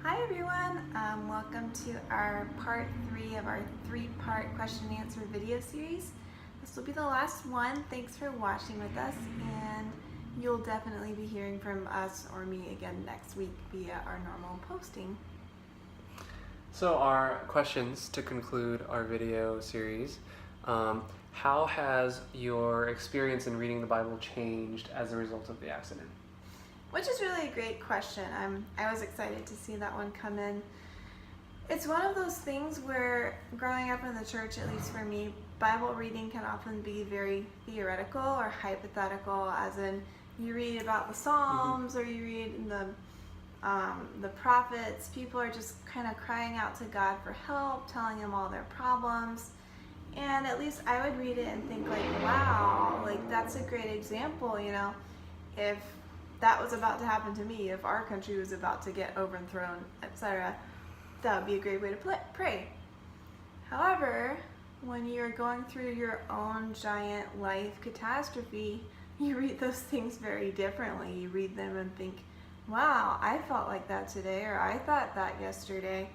Hi everyone, welcome to our part 3 of our 3-part question and answer video series. This will be the last one. Thanks for watching with us, and you'll definitely be hearing from us or me again next week via our normal posting. So our questions to conclude our video series. How has your experience in reading the Bible changed as a result of the accident? Which is really a great question. I was excited to see that one come in. It's one of those things where growing up in the church, at least for me, Bible reading can often be very theoretical or hypothetical, as in you read about the Psalms or you read in the prophets. People are just kind of crying out to God for help, telling him all their problems. And at least I would read it and think like, wow, like that's a great example, if that was about to happen to me, if our country was about to get overthrown, etc., that would be a great way to pray. However, when you're going through your own giant life catastrophe, you read those things very differently. You read them and think, wow, I felt like that today, or I thought that yesterday.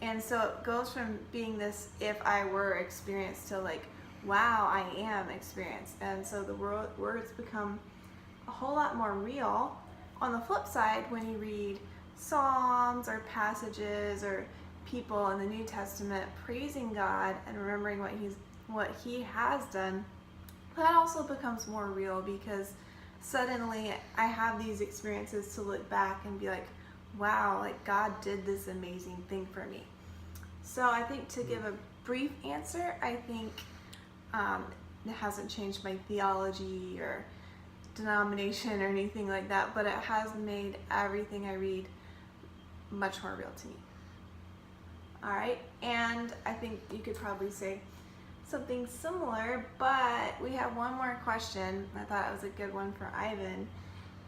And so it goes from being this if I were experience to like, wow, I am experienced. And so the words become a whole lot more real. On the flip side, when you read Psalms or passages or people in the New Testament praising God and remembering what he has done, that also becomes more real, because suddenly I have these experiences to look back and be like, wow, like God did this amazing thing for me. So I think, to give a brief answer, I think it hasn't changed my theology or denomination or anything like that, but it has made everything I read much more real to me. Alright, and I think you could probably say something similar, but we have one more question. I thought it was a good one for Ivan,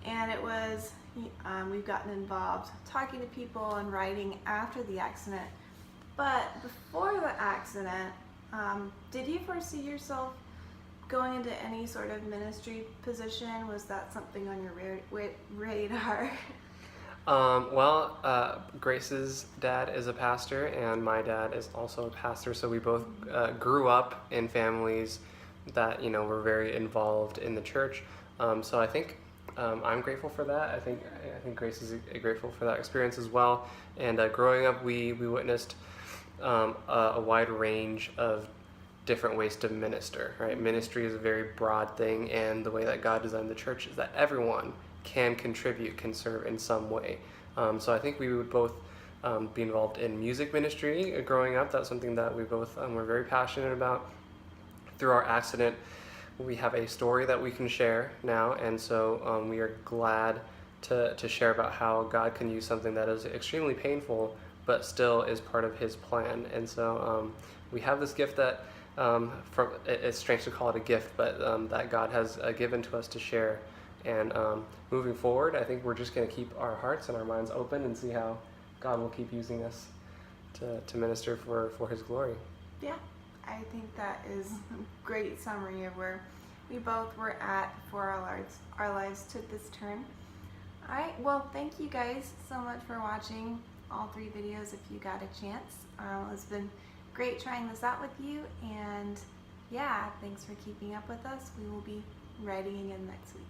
and it was, we've gotten involved talking to people and writing after the accident, but before the accident, did you foresee yourself going into any sort of ministry position? Was that something on your radar? Grace's dad is a pastor, and my dad is also a pastor, so we both grew up in families that were very involved in the church. So I think I'm grateful for that. I think Grace is grateful for that experience as well. And growing up, we witnessed a wide range of different ways to minister, right? Ministry is a very broad thing, and the way that God designed the church is that everyone can contribute, can serve in some way. So I think we would both be involved in music ministry growing up. That's something that we both were very passionate about. Through our accident, we have a story that we can share now, and so we are glad to share about how God can use something that is extremely painful but still is part of his plan. And so we have this gift that it's strange to call it a gift, but that God has given to us to share. And moving forward, I think we're just going to keep our hearts and our minds open and see how God will keep using us to minister for his glory. Yeah, I think that is a great summary of where we both were at before our lives took this turn. Alright, well, thank you guys so much for watching all 3 videos if you got a chance. It's been great trying this out with you, and yeah, thanks for keeping up with us. We will be writing again next week.